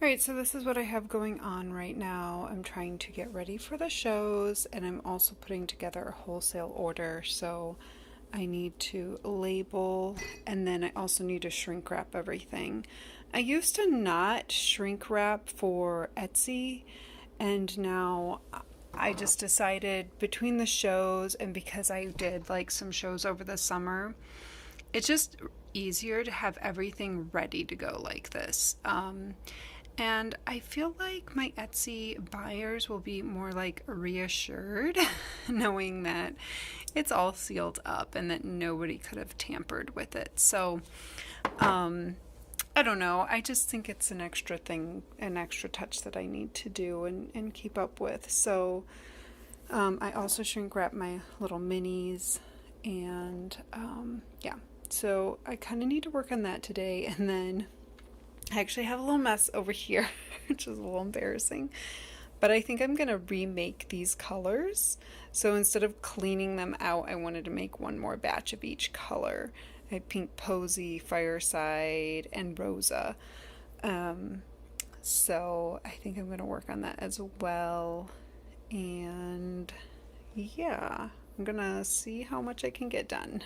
Alright, so this is what I have going on right now. I'm trying to get ready for the shows, and I'm also putting together a wholesale order. So I need to label, and then I also need to shrink wrap everything. I used to not shrink wrap for Etsy, and now I just decided between the shows and because I did like some shows over the summer, it's just easier to have everything ready to go like this. And I feel like my Etsy buyers will be more like reassured knowing that it's all sealed up and that nobody could have tampered with it. So, I don't know. I just think it's an extra thing, an extra touch that I need to do and keep up with. So, I also shrink wrap my little minis and, yeah. So I kind of need to work on that today, and then I actually have a little mess over here, which is a little embarrassing. But I think I'm going to remake these colors. So instead of cleaning them out, I wanted to make one more batch of each color. I had pink posy, fireside, and rosa. So I think I'm going to work on that as well. And yeah, I'm going to see how much I can get done.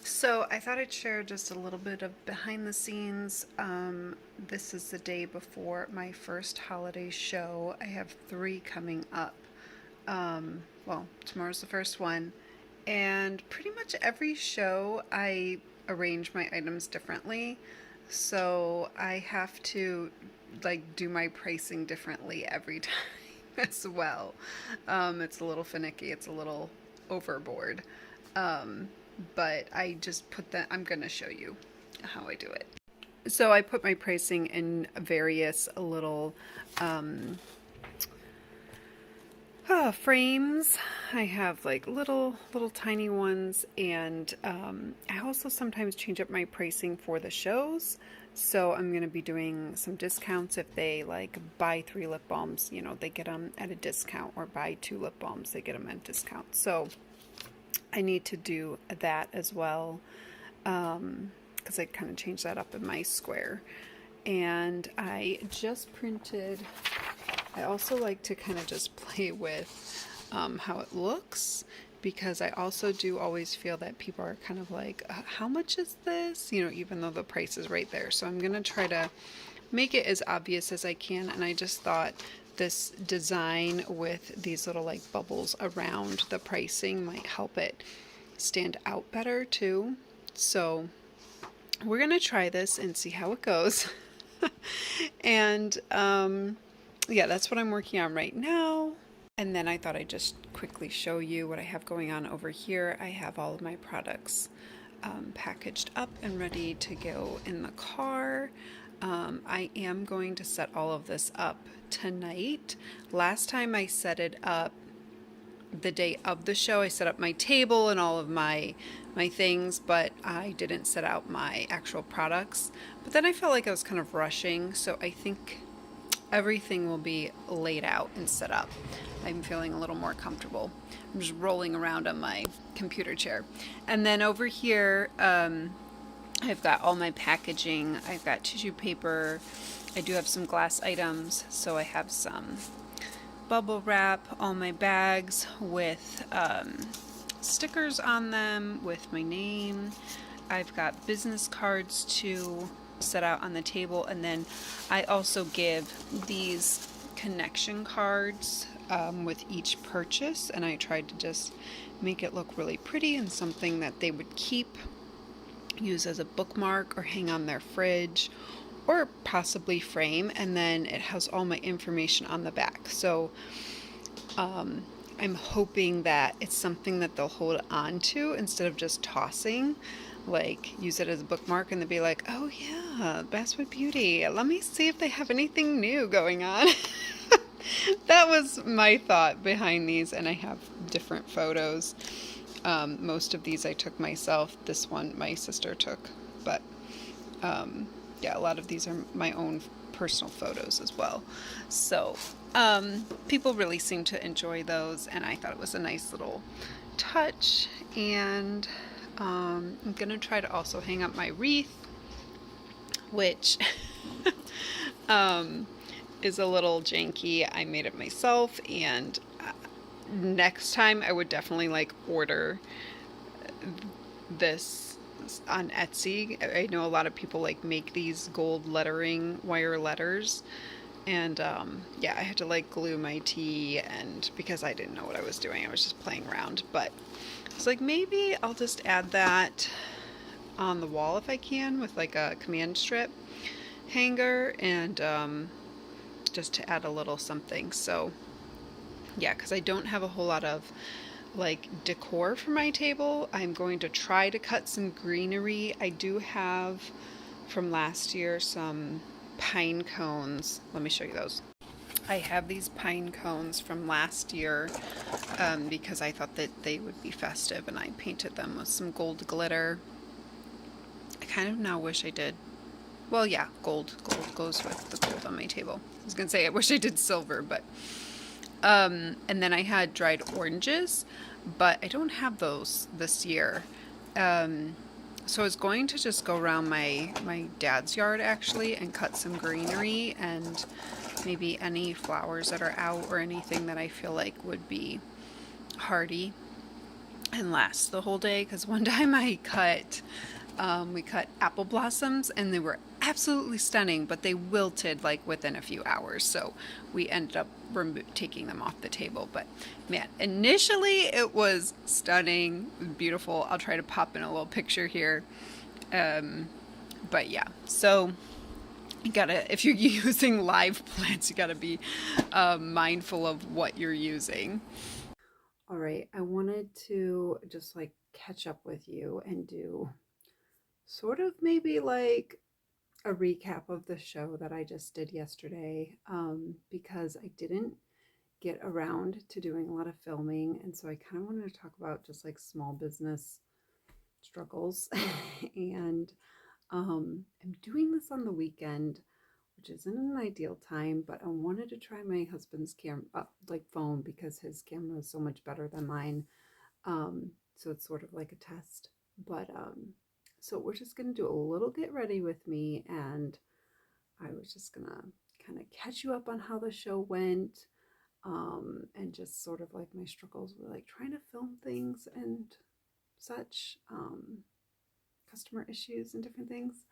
So I thought I'd share just a little bit of behind the scenes. This is the day before my first holiday show. I have 3 coming up. Well, tomorrow's the first one. And pretty much every show I arrange my items differently. So I have to like do my pricing differently every time as well. It's a little finicky, it's a little overboard. But I just put that, I'm going to show you how I do it. So I put my pricing in various little frames. I have like little tiny ones, and I also sometimes change up my pricing for the shows. So I'm going to be doing some discounts if they like buy 3 lip balms, you know, they get them at a discount, or buy 2 lip balms, they get them at a discount. So I need to do that as well, because I kind of changed that up in my square. And I just printed, I also like to kind of just play with how it looks, because I also do always feel that people are kind of like, how much is this? You know, even though the price is right there. So I'm going to try to make it as obvious as I can. And I just thought this design with these little like bubbles around the pricing might help it stand out better too. So we're gonna try this and see how it goes. And yeah, that's what I'm working on right now. And then I thought I'd just quickly show you what I have going on over here. I have all of my products packaged up and ready to go in the car. I am going to set all of this up tonight. Last time I set it up the day of the show, I set up my table and all of my things, but I didn't set out my actual products. But then I felt like I was kind of rushing, so I think everything will be laid out and set up. I'm feeling a little more comfortable. I'm just rolling around on my computer chair. And then over here, I've got all my packaging. I've got tissue paper. I do have some glass items. So I have some bubble wrap, all my bags with stickers on them with my name. I've got business cards to set out on the table, and then I also give these connection cards with each purchase, and I tried to just make it look really pretty and something that they would keep, use as a bookmark or hang on their fridge or possibly frame, and then it has all my information on the back. So I'm hoping that it's something that they'll hold on to instead of just tossing, like use it as a bookmark and they'll be like, oh yeah, Basswood Beauty, let me see if they have anything new going on. That was my thought behind these, and I have different photos. Most of these I took myself. This one my sister took, but yeah, a lot of these are my own personal photos as well. So people really seem to enjoy those, and I thought it was a nice little touch. And I'm gonna try to also hang up my wreath, which is a little janky. I made it myself, and next time I would definitely like order this on Etsy. I know a lot of people like make these gold lettering wire letters, and yeah, I had to like glue my tea, and because I didn't know what I was doing, I was just playing around. But I was like, maybe I'll just add that on the wall if I can with like a command strip hanger, and just to add a little something. So yeah, because I don't have a whole lot of like decor for my table. I'm going to try to cut some greenery. I do have from last year some pine cones. Let me show you those. I have these pine cones from last year because I thought that they would be festive, and I painted them with some gold glitter. I kind of now wish I did. Well, yeah, gold. Gold goes with the gold on my table. I was gonna say I wish I did silver, but and then I had dried oranges, but I don't have those this year. So I was going to just go around my dad's yard actually and cut some greenery and maybe any flowers that are out or anything that I feel like would be hardy and last the whole day. Because one time we cut apple blossoms, and they were absolutely stunning, but they wilted like within a few hours. So we ended up taking them off the table. But man, initially it was stunning, beautiful. I'll try to pop in a little picture here. But yeah, so you gotta, if you're using live plants, you gotta be mindful of what you're using. All right, I wanted to just like catch up with you and do sort of maybe like a recap of the show that I just did yesterday, because I didn't get around to doing a lot of filming, and so I kind of wanted to talk about just like small business struggles. And I'm doing this on the weekend, which isn't an ideal time, but I wanted to try my husband's like phone, because his camera is so much better than mine. So it's sort of like a test. But so we're just gonna do a little get ready with me, and I was just gonna kind of catch you up on how the show went, and just sort of like my struggles with like trying to film things and such, customer issues and different things.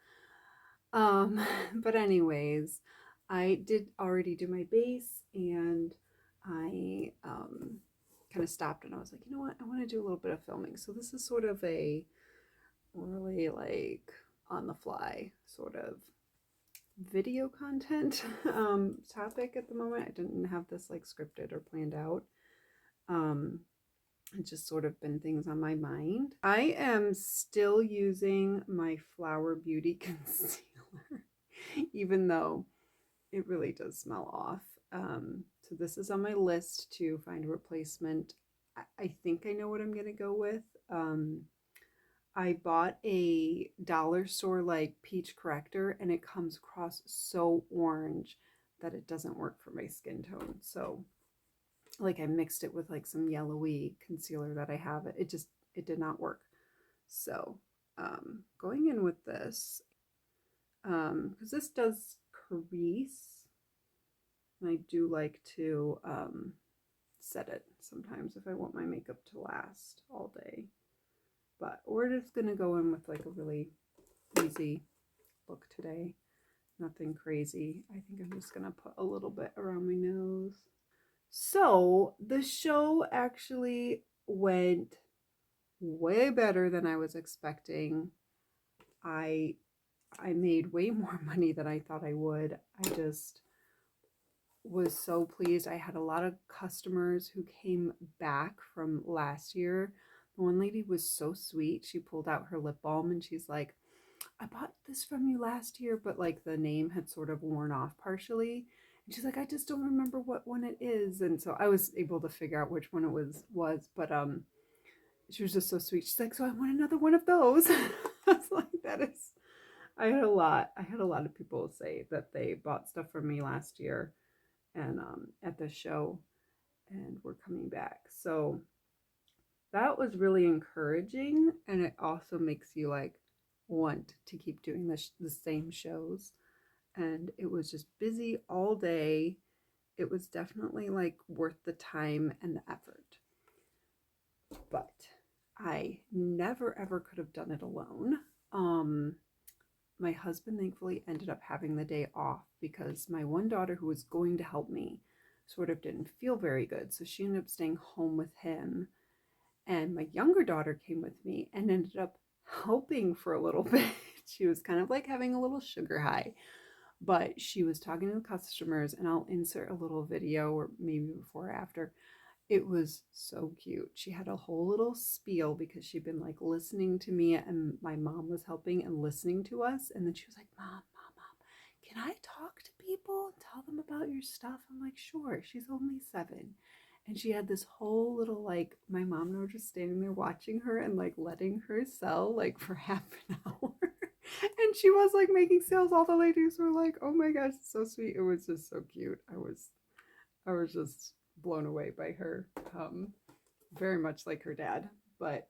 But anyways, I did already do my base, and I kind of stopped, and I was like, you know what, I want to do a little bit of filming. So this is sort of a really like on the fly sort of video content topic at the moment. I didn't have this like scripted or planned out. It's just sort of been things on my mind. I am still using my Flower Beauty concealer, even though it really does smell off. So this is on my list to find a replacement. I think I know what I'm gonna go with. I bought a dollar store like peach corrector, and it comes across so orange that it doesn't work for my skin tone. So like I mixed it with like some yellowy concealer that I have. It did not work. So going in with this, because this does crease, and I do like to set it sometimes if I want my makeup to last all day. But we're just gonna go in with like a really easy look today. Nothing crazy. I think I'm just gonna put a little bit around my nose. So the show actually went way better than I was expecting. I I made way more money than I thought I would. I just was so pleased. I had a lot of customers who came back from last year. The one lady was so sweet. She pulled out her lip balm and she's like, I bought this from you last year, but like the name had sort of worn off partially. And she's like, I just don't remember what one it is. And so I was able to figure out which one it was, but she was just so sweet. She's like, so I want another one of those. I was like, that is I had a lot of people say that they bought stuff from me last year and at the show and were coming back. So that was really encouraging, and it also makes you like want to keep doing the same shows. And it was just busy all day. It was definitely like worth the time and the effort. But I never ever could have done it alone. My husband thankfully ended up having the day off because my one daughter, who was going to help me, sort of didn't feel very good. So she ended up staying home with him. And my younger daughter came with me and ended up helping for a little bit. She was kind of like having a little sugar high, but she was talking to the customers, and I'll insert a little video or maybe before or after. It was so cute. She had a whole little spiel because she'd been like listening to me, and my mom was helping and listening to us. And then she was like, Mom, can I talk to people and tell them about your stuff? I'm like, sure. She's only 7. And she had this whole little, like, my mom and I were just standing there watching her and like letting her sell like for half an hour. And she was like making sales. All the ladies were like, oh my gosh, it's so sweet. It was just so cute. I was just blown away by her. Very much like her dad, but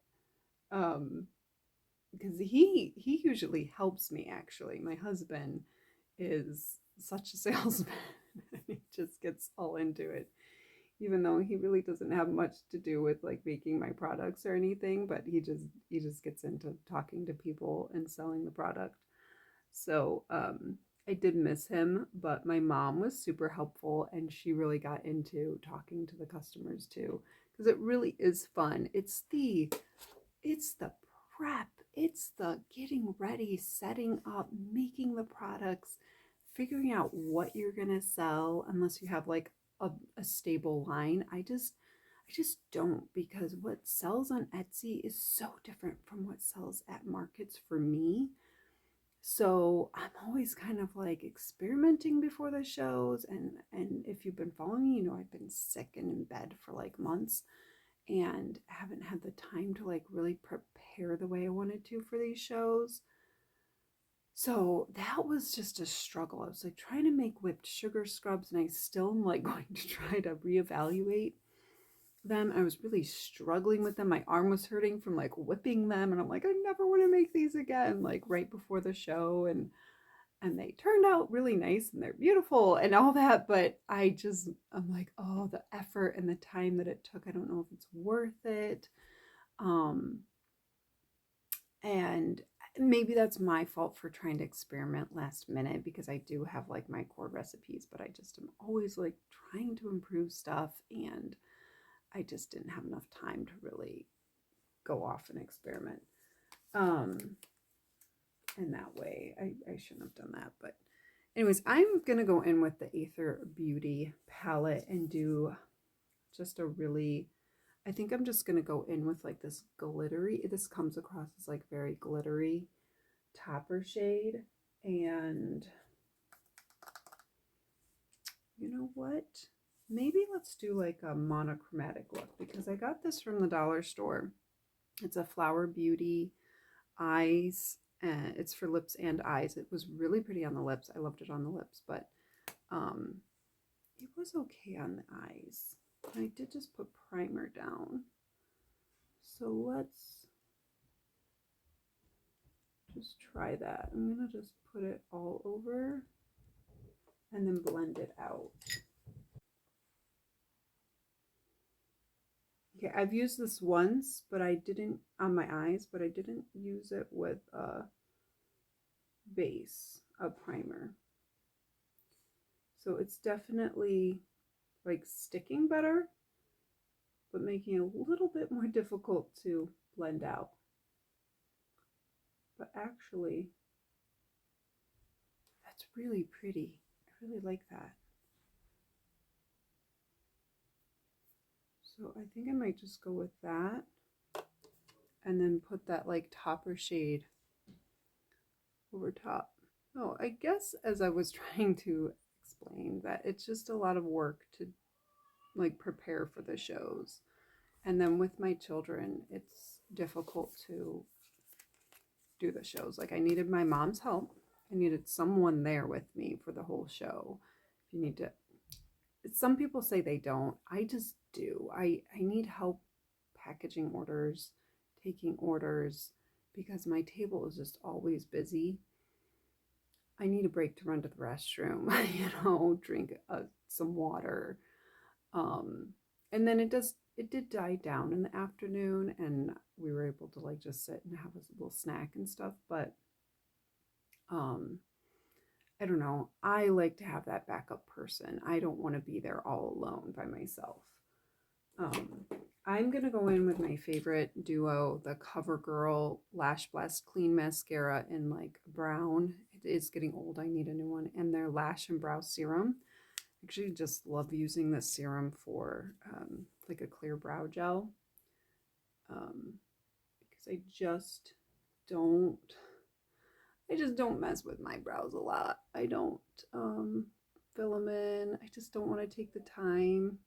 because he usually helps me actually. My husband is such a salesman. He just gets all into it, even though he really doesn't have much to do with like making my products or anything, but he just gets into talking to people and selling the product. So I did miss him, but my mom was super helpful and she really got into talking to the customers too, because it really is fun. It's the prep, it's the getting ready, setting up, making the products, figuring out what you're gonna sell, unless you have like a stable line. I just don't, because what sells on Etsy is so different from what sells at markets for me. So I'm always kind of like experimenting before the shows, and if you've been following me, you know I've been sick and in bed for like months and haven't had the time to like really prepare the way I wanted to for these shows. So that was just a struggle. I was like trying to make whipped sugar scrubs, and I still am like going to try to reevaluate them. I was really struggling with them. My arm was hurting from like whipping them, and I'm like, I never want to make these again, like right before the show. And they turned out really nice and they're beautiful and all that, but I'm like, oh, the effort and the time that it took, I don't know if it's worth it. Um and maybe that's my fault for trying to experiment last minute, because I do have like my core recipes, but I just am always like trying to improve stuff, and I just didn't have enough time to really go off and experiment. Um in that way. I shouldn't have done that, but anyways, I'm gonna go in with the Aether Beauty palette and do just a really, I think I'm just gonna go in with like this glittery, this comes across as like very glittery topper shade. And you know what? Maybe let's do like a monochromatic look, because I got this from the dollar store. It's a Flower Beauty eyes, and it's for lips and eyes. It was really pretty on the lips. I loved it on the lips, but it was okay on the eyes. I did just put primer down. So let's just try that. I'm gonna just put it all over and then blend it out. Okay, I've used this once, but I didn't on my eyes, but I didn't use it with a base, a primer. So it's definitely like sticking better, but making it a little bit more difficult to blend out. But actually, that's really pretty. I really like that. So I think I might just go with that and then put that like topper shade over top. Oh, I guess as I was trying to explain that it's just a lot of work to like prepare for the shows. And then with my children, it's difficult to do the shows. Like I needed my mom's help. I needed someone there with me for the whole show. If you need to, some people say they don't. I just do. I need help packaging orders, taking orders, because my table is just always busy. I need a break to run to the restroom, drink some water. And then it did die down in the afternoon, and we were able to like just sit and have a little snack and stuff. But I don't know. I like to have that backup person. I don't want to be there all alone by myself. I'm going to go in with my favorite duo, the CoverGirl Lash Blast Clean Mascara in like brown. It is getting old. I need a new one. And their Lash and Brow Serum. I actually just love using this serum for like a clear brow gel. Because I just don't mess with my brows a lot. I don't fill them in. I just don't want to take the time.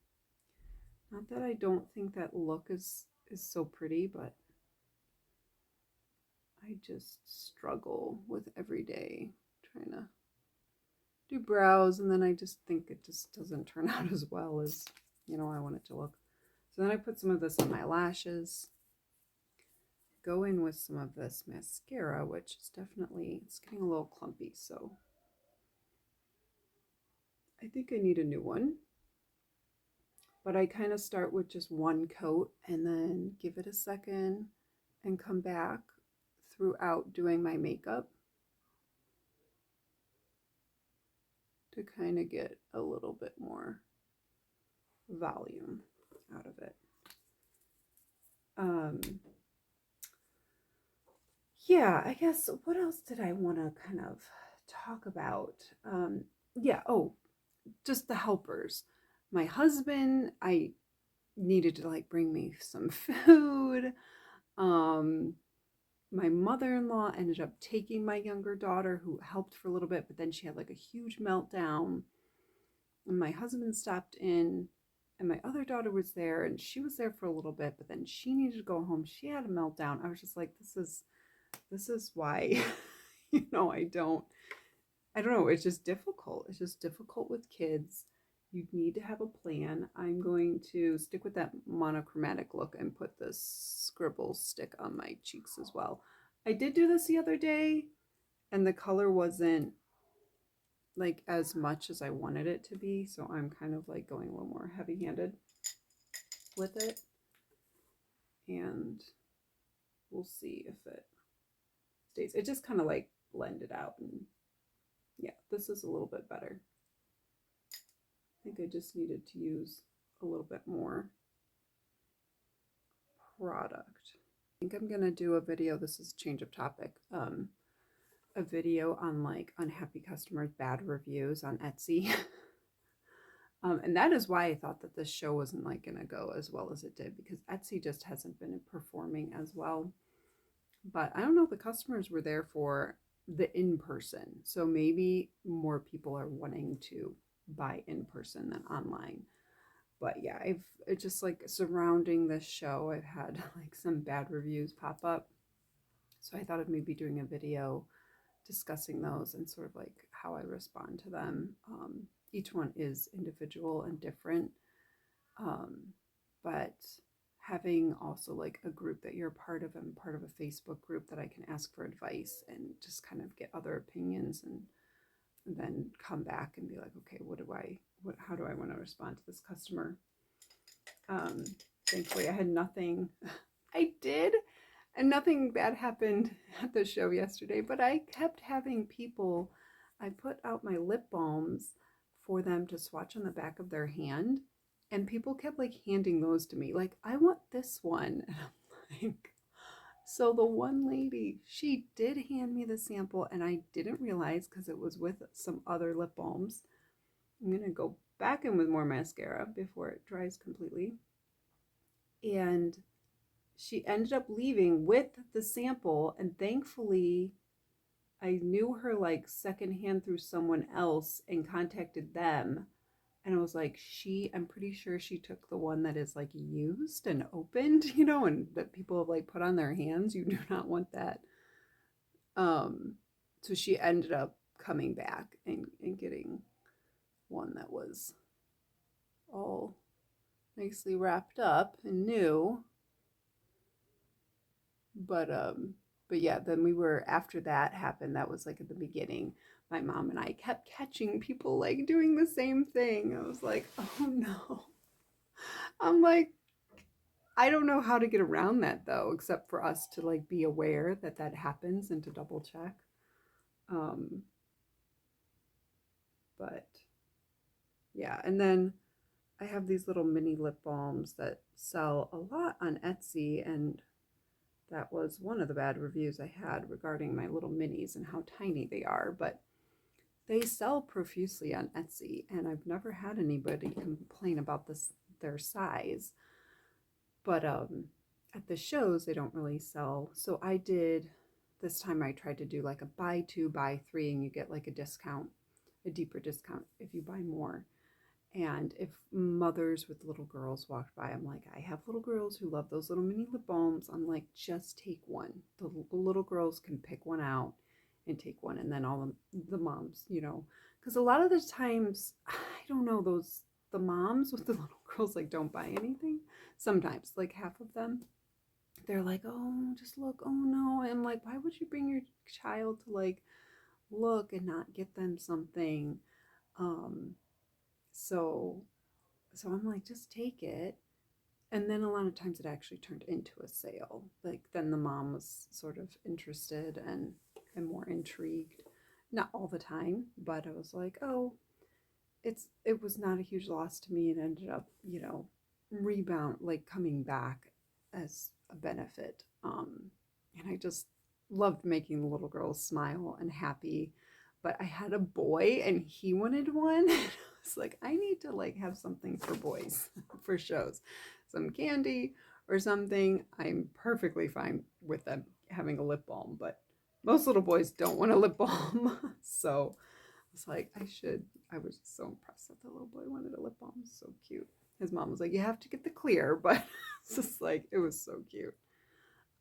Not that I don't think that look is so pretty, but I just struggle with every day trying to do brows, and then I just think it just doesn't turn out as well as I want it to look. So then I put some of this on my lashes. Go in with some of this mascara, which is definitely, it's getting a little clumpy, so I think I need a new one. But I kind of start with just one coat and then give it a second and come back throughout doing my makeup to kind of get a little bit more volume out of it. Yeah, I guess what else did I want to kind of talk about? Just the helpers. My husband, I needed to like bring me some food. My mother-in-law ended up taking my younger daughter, who helped for a little bit, but then she had like a huge meltdown. And my husband stopped in, and my other daughter was there, and she was there for a little bit, but then she needed to go home. She had a meltdown. I was just like, this is why I don't know, it's just difficult. It's just difficult with kids. You need to have a plan. I'm going to stick with that monochromatic look and put this scribble stick on my cheeks as well. I did do this the other day, and the color wasn't like as much as I wanted it to be, so I'm kind of like going a little more heavy-handed with it, and we'll see if it stays. It just kind of like blended out, and yeah, this is a little bit better. I think I just needed to use a little bit more product. I think I'm gonna do a video, this is a change of topic, a video on like unhappy customers, bad reviews on Etsy. And that is why I thought that this show wasn't like gonna go as well as it did, because Etsy just hasn't been performing as well. But I don't know if the customers were there for the in-person, so maybe more people are wanting to buy in person than online. But yeah, it's just like surrounding this show, I've had like some bad reviews pop up, so I thought of maybe doing a video discussing those and sort of like how I respond to them. each one is individual and different. But having also like a group that you're a part of, I'm part of a Facebook group that I can ask for advice and just kind of get other opinions and then come back and be like, okay, how do I want to respond to this customer? Thankfully, I had nothing. I did, and nothing bad happened at the show yesterday, but I kept having people, I put out my lip balms for them to swatch on the back of their hand, and people kept like handing those to me. Like, I want this one. And I'm like, so the one lady, she did hand me the sample, and I didn't realize because it was with some other lip balms. I'm going to go back in with more mascara before it dries completely. And she ended up leaving with the sample, and thankfully I knew her like secondhand through someone else and contacted them. And I was like, I'm pretty sure she took the one that is like used and opened, and that people have like put on their hands. You do not want that. So she ended up coming back and getting one that was all nicely wrapped up and new. But yeah, then after that happened, that was like at the beginning, my mom and I kept catching people like doing the same thing. I was like, oh no. I'm like, I don't know how to get around that though, except for us to like be aware that that happens and to double check. Um, but yeah, and then I have these little mini lip balms that sell a lot on Etsy, and that was one of the bad reviews I had regarding my little minis and how tiny they are, but they sell profusely on Etsy, and I've never had anybody complain about their size. But at the shows, they don't really sell. So this time I tried to do like a buy two, buy three, and you get like a deeper discount if you buy more. And if mothers with little girls walked by, I'm like, I have little girls who love those little mini lip balms. I'm like, just take one. The little girls can pick one out and take one. And then all the moms, because a lot of the times, I don't know, the moms with the little girls like don't buy anything. Sometimes, like half of them, they're like, oh, just look. Oh no. And I'm like, why would you bring your child to like look and not get them something? So I'm like, just take it. And then a lot of times it actually turned into a sale. Like then the mom was sort of interested and more intrigued. Not all the time, but I was like, oh, it was not a huge loss to me. It ended up, rebound, like coming back as a benefit. And I just loved making the little girls smile and happy. But I had a boy and he wanted one. I was like, I need to like have something for boys for shows. Some candy or something. I'm perfectly fine with them having a lip balm, but most little boys don't want a lip balm. So I was like, I was so impressed that the little boy wanted a lip balm. So cute. His mom was like, you have to get the clear, but it's just like, it was so cute.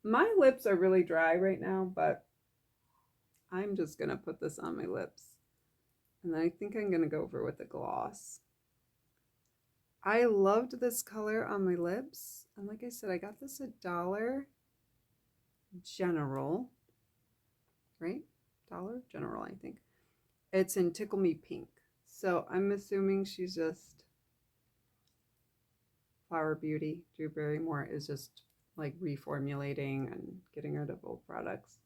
My lips are really dry right now, but I'm just going to put this on my lips. And then I think I'm going to go over with a gloss. I loved this color on my lips. And like I said, I got this at Dollar General, right? Dollar General, I think. It's in Tickle Me Pink. So I'm assuming she's just Flower Beauty. Drew Barrymore is just like reformulating and getting rid of old products.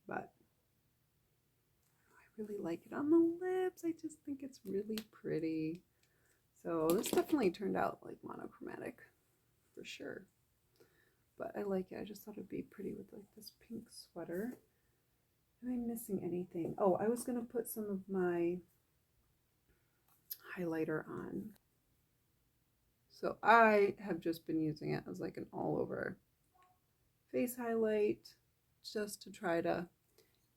But I really like it on the lips. I just think it's really pretty. So this definitely turned out like monochromatic for sure. But I like it. I just thought it'd be pretty with like this pink sweater. Am I missing anything? Oh, I was gonna put some of my highlighter on. So I have just been using it as like an all over face highlight just to try to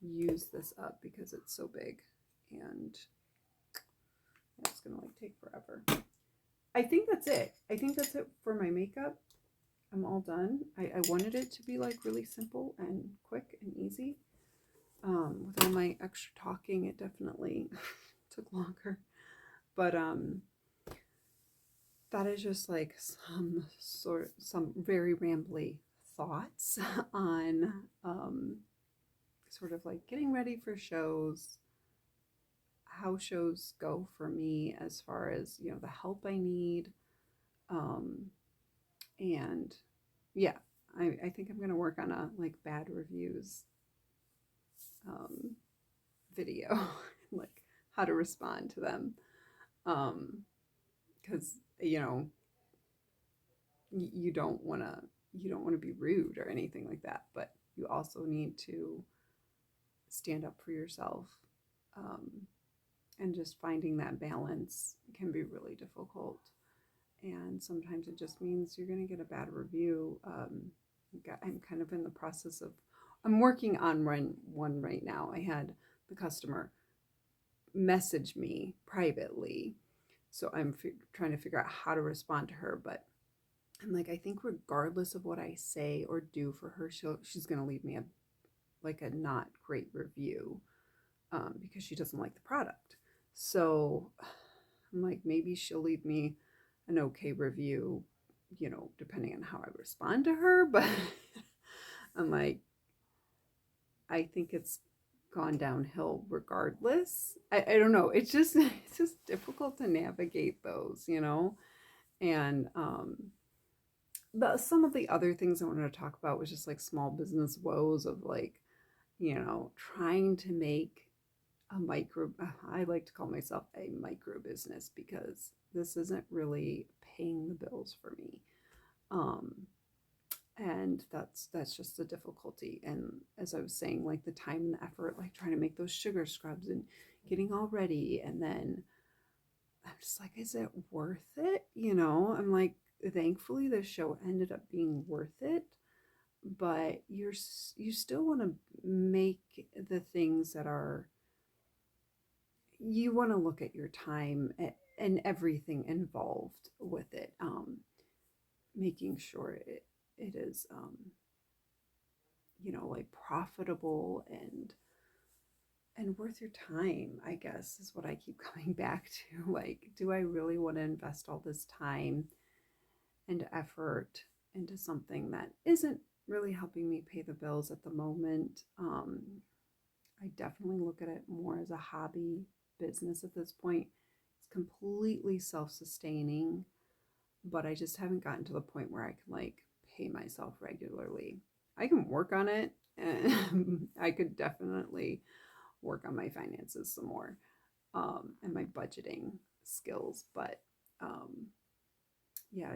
use this up because it's so big and it's gonna like take forever. I think that's it. I think that's it for my makeup. I'm all done. I wanted it to be like really simple and quick and easy. With all my extra talking, it definitely took longer. But that is just like some very rambly thoughts on sort of like getting ready for shows, how shows go for me as far as, you know, the help I need. Um, and yeah, I think I'm gonna work on a like bad reviews um, video, like how to respond to them. Because you know you don't want to be rude or anything like that, but you also need to stand up for yourself. Um, and just finding that balance can be really difficult. And sometimes it just means you're going to get a bad review. I'm kind of in the process of, I'm working on one right now. I had the customer message me privately, so I'm trying to figure out how to respond to her. But I'm like, I think regardless of what I say or do for her, she's going to leave me a not great review, because she doesn't like the product. So I'm like, maybe she'll leave me an okay review, you know, depending on how I respond to her. But I'm like, I think it's gone downhill regardless. I don't know. It's just difficult to navigate those, you know. And some of the other things I wanted to talk about was just like small business woes of like, you know, trying to make a micro, I like to call myself a micro business because this isn't really paying the bills for me. Um, and that's just the difficulty. And as I was saying, like the time and the effort, like trying to make those sugar scrubs and getting all ready, and then I'm just like, is it worth it? You know, I'm like, thankfully the show ended up being worth it, but you still want to make the things that are, you want to look at your time and everything involved with it, making sure it is, you know, like profitable and worth your time, I guess, is what I keep coming back to. Like, do I really want to invest all this time and effort into something that isn't really helping me pay the bills at the moment? I definitely look at it more as a hobby business at this point. It's completely self-sustaining, but I just haven't gotten to the point where I can like pay myself regularly. I can work on it, and I could definitely work on my finances some more, and my budgeting skills. But um, yeah,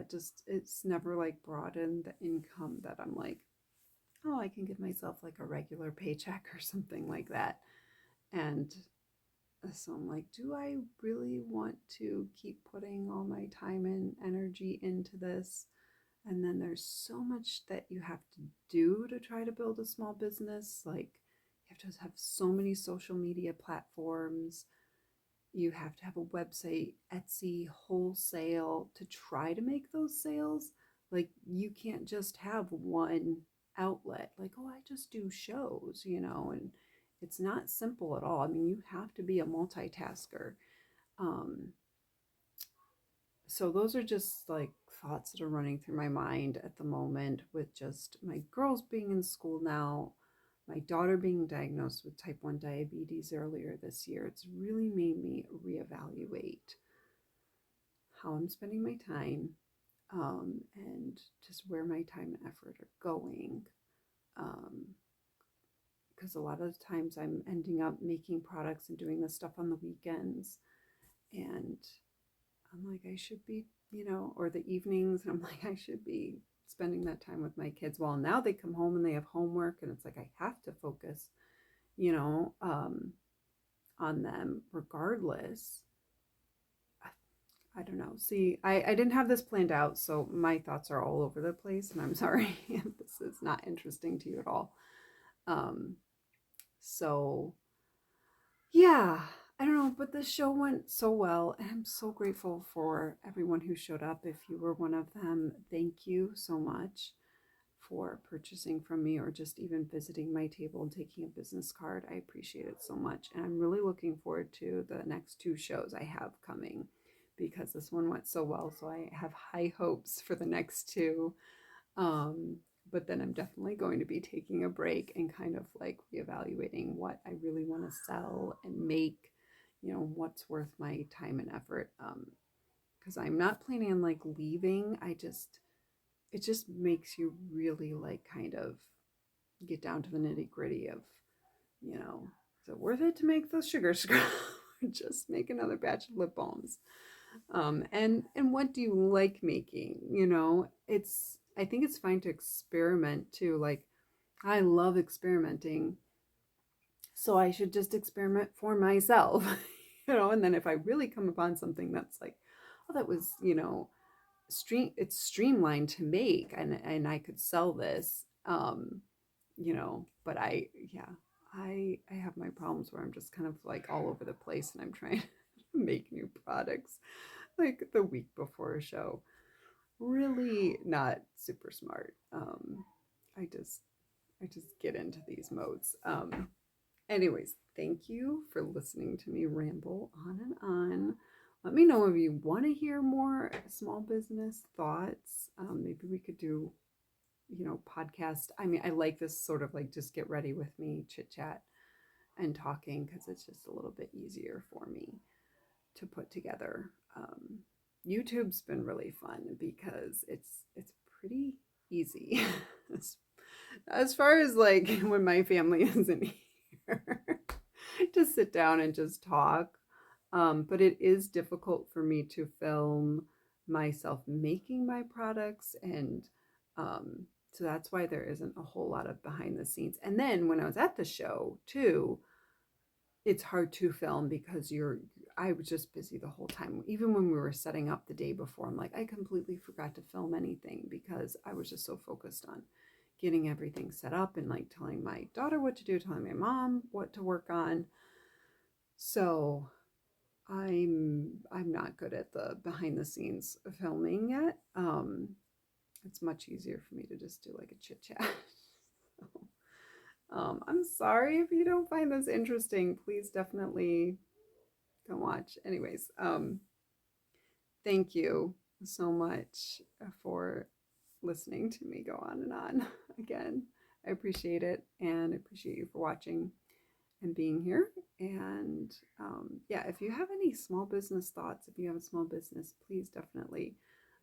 it's never like brought in the income that I'm like, oh, I can give myself like a regular paycheck or something like that. And so I'm like, do I really want to keep putting all my time and energy into this? And then there's so much that you have to do to try to build a small business. Like, you have to have so many social media platforms. You have to have a website, Etsy, wholesale to try to make those sales. Like, you can't just have one outlet. Like, oh, I just do shows, you know, and it's not simple at all. I mean, you have to be a multitasker. Um, so those are just like thoughts that are running through my mind at the moment, with just my girls being in school now, my daughter being diagnosed with type 1 diabetes earlier this year. It's really made me reevaluate how I'm spending my time, and just where my time and effort are going. Because a lot of the times I'm ending up making products and doing this stuff on the weekends. And I'm like, I should be, you know, or the evenings, and I'm like, I should be spending that time with my kids. Well, now they come home and they have homework, and it's like I have to focus, you know, on them regardless. I don't know. See, I didn't have this planned out, so my thoughts are all over the place, and I'm sorry if this is not interesting to you at all. Um, so yeah, I don't know, but the show went so well, and I'm so grateful for everyone who showed up. If you were one of them, thank you so much for purchasing from me or just even visiting my table and taking a business card. I appreciate it so much. And I'm really looking forward to the next 2 shows I have coming because this one went so well. So I have high hopes for the next 2. Um, but then I'm definitely going to be taking a break and kind of like reevaluating what I really want to sell and make, what's worth my time and effort. Because I'm not planning on like leaving. It just makes you really like kind of get down to the nitty gritty of, is it worth it to make those sugar scrubs? Just make another batch of lip balms. And what do you like making? I think it's fine to experiment too. Like I love experimenting, so I should just experiment for myself, and then if I really come upon something that's like, oh, that was, it's streamlined to make and I could sell this, but I have my problems where I'm just kind of like all over the place and I'm trying to make new products like the week before a show. Really not super smart. I just get into these modes. Anyways, thank you for listening to me ramble on and on. Let me know if you want to hear more small business thoughts. Maybe we could do, podcast. I mean, I like this sort of like just get ready with me chit chat and talking because it's just a little bit easier for me to put together. YouTube's been really fun because it's pretty easy as far as like when my family isn't here to sit down and just talk. But it is difficult for me to film myself making my products. And so that's why there isn't a whole lot of behind the scenes. And then when I was at the show too, it's hard to film because I was just busy the whole time. Even when we were setting up the day before, I'm like, I completely forgot to film anything because I was just so focused on getting everything set up and like telling my daughter what to do, telling my mom what to work on. So I'm not good at the behind the scenes filming yet. It's much easier for me to just do like a chit chat. I'm sorry if you don't find this interesting. Please definitely don't watch. Anyways, thank you so much for listening to me go on and on again. I appreciate it and I appreciate you for watching and being here. And if you have any small business thoughts, if you have a small business, please definitely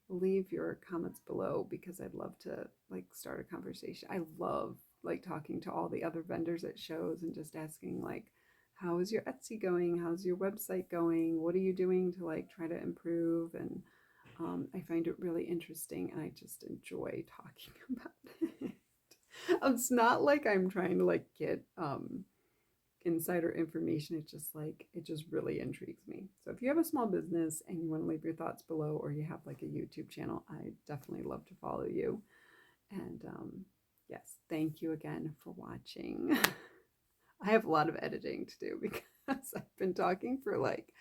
leave your comments below because I'd love to like start a conversation. I love like talking to all the other vendors at shows and just asking like, how is your Etsy going? How's your website going? What are you doing to like try to improve? And I find it really interesting and I just enjoy talking about it. It's not like I'm trying to like get insider information. It's just like, it just really intrigues me. So if you have a small business and you want to leave your thoughts below, or you have like a YouTube channel, I definitely love to follow you. And yes, thank you again for watching. I have a lot of editing to do because I've been talking for like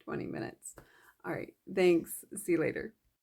20 minutes. All right, thanks. See you later.